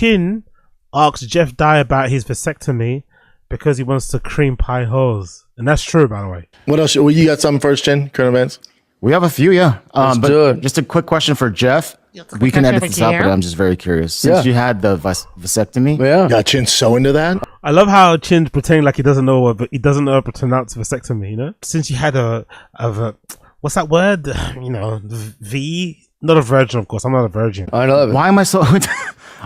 Chin asked Jeff Dye about his vasectomy because he wants to cream pie hoes. And that's true, by the way. What else? Well, you got something first, Chin? Current events? We have a few, yeah. But do it. just a quick question for Jeff. We can edit this out, but I'm just very curious. Since you had the vasectomy, Got Chin so into that? I love how Chin's pretending like he doesn't know what, but he doesn't know how to pronounce vasectomy, you know? Since you had a what's that word? You know, V? Not a virgin, of course. I'm not a virgin. I love it. why am I so...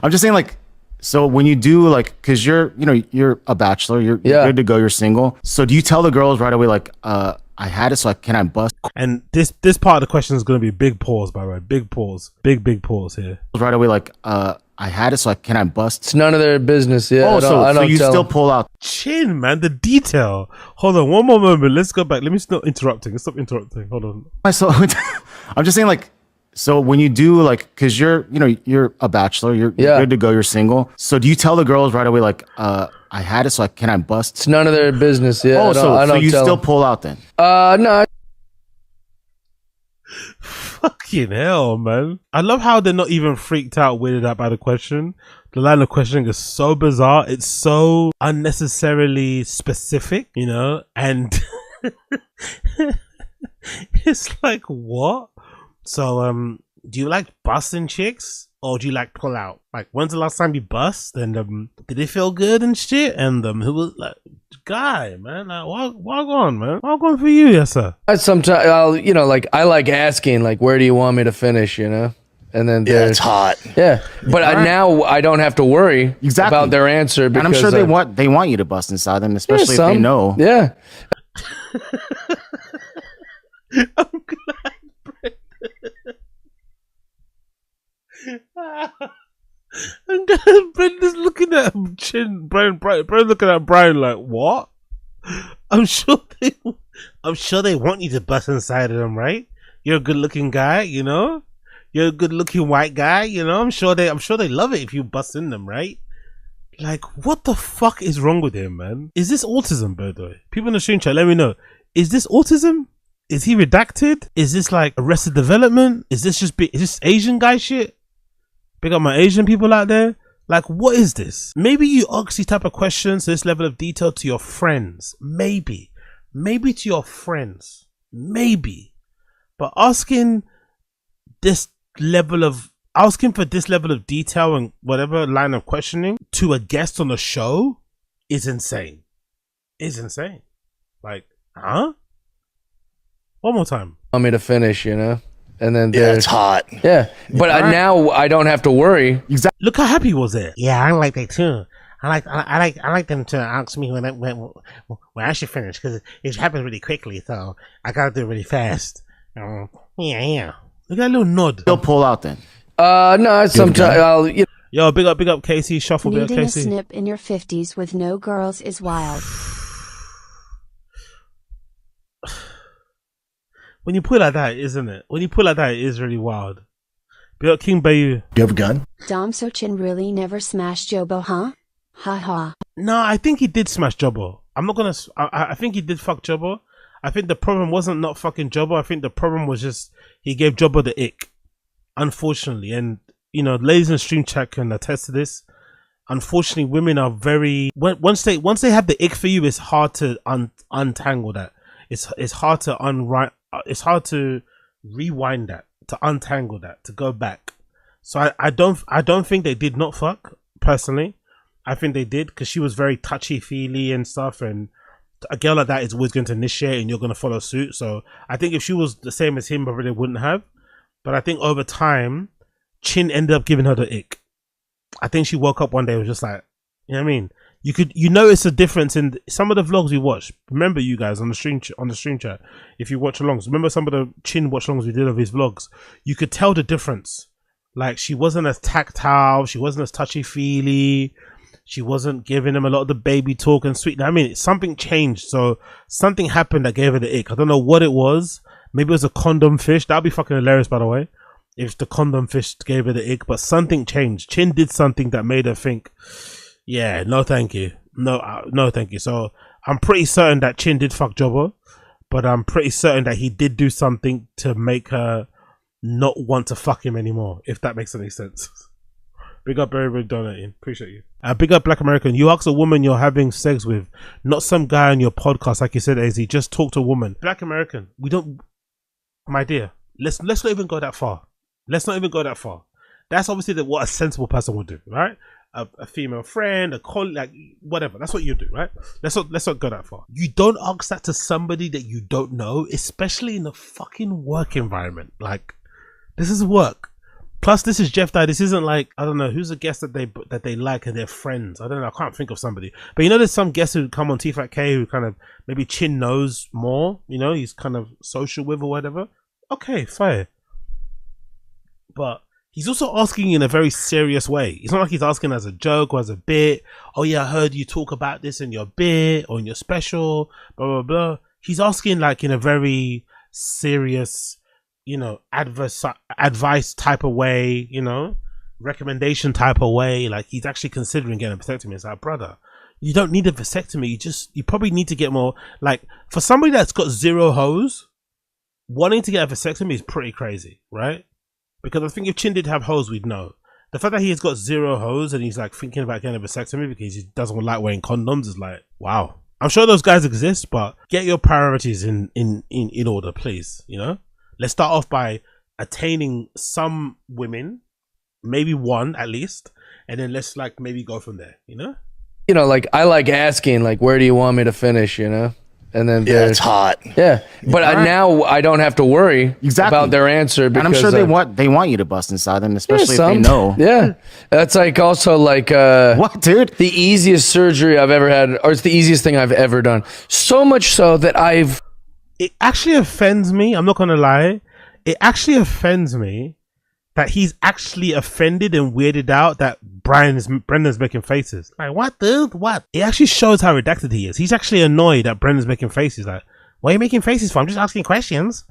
I'm just saying, like, so when you do, like, because you're a bachelor, you're good to go, you're single. So do you tell the girls right away, like, I had it, so can I bust? And this part of the question is going to be big pause, by the way. Big pause. Big pause here. Right away, like, I had it, so can I bust? It's none of their business. Yeah. Oh, so you still pull out. Chin, man, the detail. Hold on, one more moment. Let's go back. Let me stop interrupting. Stop interrupting. Hold on. So I'm just saying, like, so when you do, like, because you're a bachelor, you're good to go, you're single. So do you tell the girls right away, like, I had it, so can I bust? It's none of their business. Yeah. Oh, so you still pull out then? No. Fucking hell, man. I love how they're not even freaked out, weirded out by the question. The line of questioning is so bizarre. It's so unnecessarily specific, you know? And it's like, what? So, do you like busting chicks? Or do you like pull out? Like, when's the last time you bust? And did it feel good and shit? And who was like, guy, man? Like, walk on, man. Walk on for you, yes, sir. Sometimes I'll, like, I like asking, like, where do you want me to finish? You know, and then it's hot. Yeah, but now I don't have to worry about their answer because and I'm sure they want you to bust inside them, especially if they know. Yeah. I'm glad. And Brenda's looking at him, Brian looking at Brian like, what? I'm sure they want you to bust inside of them, right? You're a good looking guy, you know? You're a good looking white guy, you know? I'm sure they love it if you bust in them, right? Like, what the fuck is wrong with him, man? Is this autism, by the way? People in the stream chat, let me know. Is this autism? Is he redacted? Is this like Arrested Development? Is this Asian guy shit? Big up my Asian people out there. Like, what is this? Maybe you ask these type of questions, this level of detail to your friends. Maybe to your friends. Maybe. But asking for this level of detail and whatever line of questioning to a guest on the show is insane. It's insane. Like, huh? One more time. Want me to finish, you know? And then it's hot. Yeah, but now I don't have to worry. Exactly. Look how happy he was there. Yeah, I like that too. I like them to ask me when I should finish because it happens really quickly. So I gotta do it really fast. Yeah. Look at that little nod. Still pull out then. No, sometimes I'll. Yo, big up, Casey. Shuffle, big up, Needing a Casey. snip in your 50s with no girls is wild. When you put it like that, isn't it? When you put it like that, it is really wild. Big up, King Bayou. Do you have a gun? Dom Sochin really never smashed Jobo, huh? Ha ha. No, I think he did smash Jobbo. I'm not gonna. I think he did fuck Jobbo. I think the problem wasn't not fucking Jobbo. I think the problem was just he gave Jobbo the ick. Unfortunately, and you know, ladies in the stream chat can attest to this. Unfortunately, women are very once they have the ick for you, it's hard to untangle that. It's hard to unwrite. It's hard to rewind that, to untangle that, to go back. So I don't think they did not fuck, personally. I think they did because she was very touchy-feely and stuff, and a girl like that is always going to initiate and you're going to follow suit. So I think if she was the same as him, probably they wouldn't have. But I think over time, Chin ended up giving her the ick. I think she woke up one day and was just like, you know what I mean? You notice a difference in some of the vlogs we watched. Remember, you guys on the stream chat, if you watch alongs, remember some of the Chin watch alongs we did of his vlogs. You could tell the difference. Like, she wasn't as tactile, she wasn't as touchy feely, she wasn't giving him a lot of the baby talk and sweet. I mean, something changed. So something happened that gave her the ick. I don't know what it was. Maybe it was a condom fish. That'd be fucking hilarious, by the way, if the condom fish gave her the ick. But something changed. Chin did something that made her think, yeah, no thank you. No thank you. So I'm pretty certain that Chin did fuck Jobbo, but I'm pretty certain that he did do something to make her not want to fuck him anymore, if that makes any sense. Big up everybody donating. Appreciate you. Big up Black American. You ask a woman you're having sex with, not some guy on your podcast, like you said, AZ. Just talk to a woman. Black American. We don't, my dear. Let's not even go that far. Let's not even go that far. That's obviously what a sensible person would do, right? A female friend, a colleague, like whatever. That's what you do, right? Let's not go that far. You don't ask that to somebody that you don't know, especially in a fucking work environment. Like, this is work. Plus, this is Jeff Dye. This isn't like, I don't know, who's a guest that they like and they're friends. I don't know. I can't think of somebody. But you know, there's some guests who come on TFATK who kind of maybe Chin knows more. You know, he's kind of social with or whatever. Okay, fair. But he's also asking in a very serious way. It's not like he's asking as a joke or as a bit. Oh yeah, I heard you talk about this in your bit or in your special, blah, blah, blah. He's asking like in a very serious, you know, advice type of way, you know, recommendation type of way. Like he's actually considering getting a vasectomy. It's like, brother, you don't need a vasectomy. You probably need to get more. Like for somebody that's got zero hose, wanting to get a vasectomy is pretty crazy, right? Because I think if Chin did have hose, we'd know. The fact that he has got zero hose and he's like thinking about getting a vasectomy because he doesn't like wearing condoms is like, wow. I'm sure those guys exist, but get your priorities in order, please. You know, let's start off by attaining some women, maybe one at least, and then let's like maybe go from there. You know, like I like asking, like, where do you want me to finish? You know. And then it's hot. Yeah, but now I don't have to worry about their answer because and I'm sure they want you to bust inside them, especially if they know. Yeah, that's like also like what, dude? The easiest surgery I've ever had, or it's the easiest thing I've ever done. So much so that it actually offends me. I'm not gonna lie. It actually offends me that he's actually offended and weirded out that Brendan's making faces. Like, what, dude? What? It actually shows how redacted he is. He's actually annoyed that Brendan's making faces. Like, why are you making faces for? I'm just asking questions.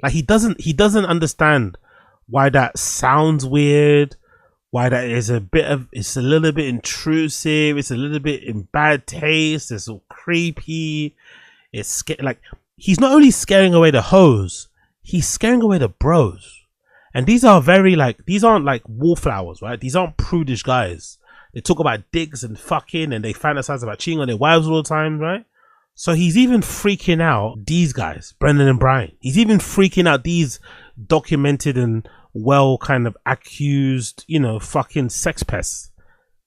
Like, he doesn't understand why that sounds weird, why that is it's a little bit intrusive, it's a little bit in bad taste, it's all creepy, it's like, he's not only scaring away the hoes, he's scaring away the bros. And these are these aren't like wallflowers, right? These aren't prudish guys. They talk about dicks and fucking and they fantasize about cheating on their wives all the time, right? So he's even freaking out these guys, Brendan and Brian. He's even freaking out these documented and well kind of accused, you know, fucking sex pests.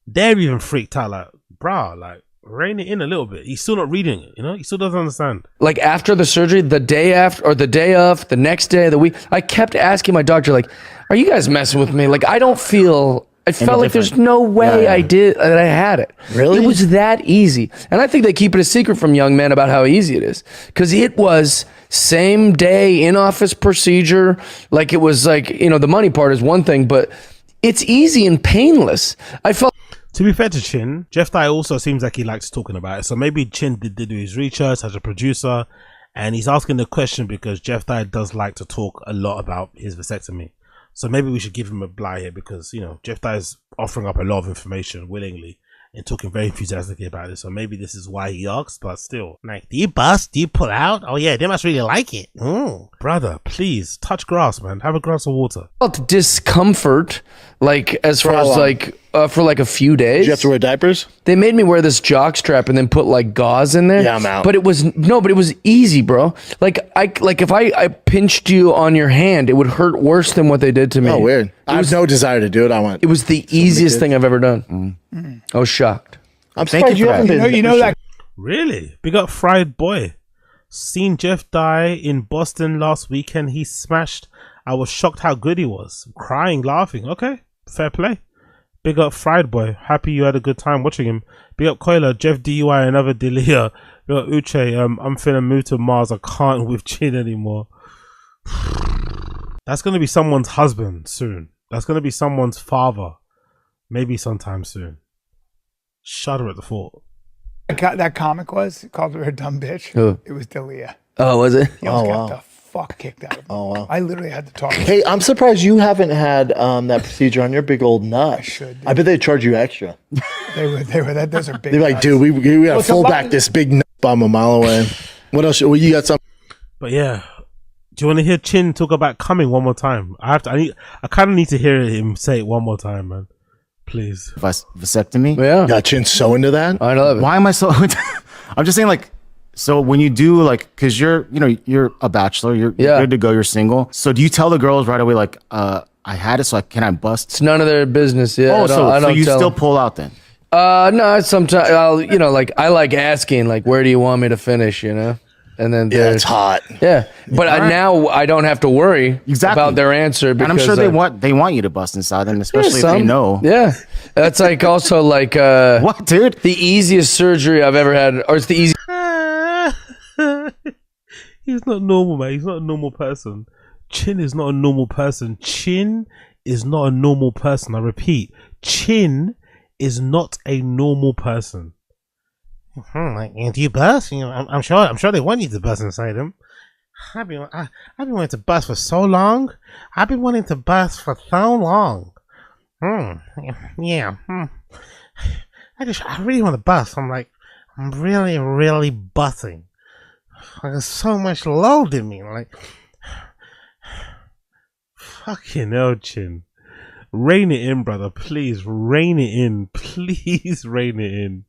They're even freaked out, like, bruh, like, rein it in a little bit. He's still not reading it, you know? He still doesn't understand. Like after the surgery, the day after or the day of, the next day of the week, I kept asking my doctor, like, are you guys messing with me? Like, I felt like there's no way that I had it. Really? It was that easy. And I think they keep it a secret from young men about how easy it is. Because it was same day in-office procedure. Like it was like, you know, the money part is one thing, but it's easy and painless. I felt. To be fair to Chin, Jeff Dye also seems like he likes talking about it. So maybe Chin did do his research as a producer, and he's asking the question because Jeff Dye does like to talk a lot about his vasectomy. So maybe we should give him a bly here because, you know, Jeff Dye is offering up a lot of information willingly and talking very enthusiastically about it. So maybe this is why he asked, but still. Like, do you bust? Do you pull out? Oh yeah, they must really like it. Brother, please, touch grass, man. Have a glass of water. Felt discomfort, like as far as like for like a few days. Did you have to wear diapers? They made me wear this jock strap and then put like gauze in there. Yeah, I'm out. But it was easy, bro. Like if I pinched you on your hand, it would hurt worse than what they did to me. Oh, weird. I have no desire to do it. It was the easiest thing I've ever done. I was shocked. I'm surprised you haven't been. You know that. Really? Big up Fried Boy. Seen Jeff Dye in Boston last weekend. He smashed. I was shocked how good he was. Crying, laughing. Okay, fair play. Big up Fried Boy. Happy you had a good time watching him. Big up Coiler. Jeff DUI, another Delia. Big up Uche. I'm finna move to Mars. I can't with Chin anymore. That's gonna be someone's husband soon. That's gonna be someone's father. Maybe sometime soon. Shudder at the thought. That comic was called her a dumb bitch. Who? It was Delia. Oh, was it? He almost got the fuck kicked out of him. Oh, wow. I literally had to talk. Hey, I'm surprised you haven't had that procedure on your big old nut. I should. I bet they charge you extra. They were those are big. They're like, nuts. dude, we gotta it's a fold lot back of- this big nut bomb a mile away. What else? Well, you got some. But yeah. Do you want to hear Chin talk about coming one more time? I kind of need to hear him say it one more time, man. Please. Vasectomy. Yeah, Got Chin so into that. I love it. Why am I so? I'm just saying, like, so when you do, like, because you're a bachelor, you're good to go, you're single. So do you tell the girls right away, like, I had it, so can I bust? It's none of their business. Yeah. Oh, I don't you tell still them. pull out then? No. Sometimes I'll, like I like asking, like, where do you want me to finish? And then Yeah, it's hot. Yeah, but now I don't have to worry about their answer because and I'm sure they want you to bust inside them, especially if they know. Yeah, that's like also like what, dude? The easiest surgery I've ever had, or it's the easiest. He's not normal, man. He's not a normal person. Chin is not a normal person. Chin is not a normal person. I repeat, Chin is not a normal person. Like, do you bust? I'm sure they want you to bust inside them. I've been wanting to bust for so long. I've been wanting to bust for so long. Yeah. I really want to bust. I'm really, really busting. There's so much load in me. Like, fucking hell, Chin. Rein it in, brother. Please rein it in. Please rein it in.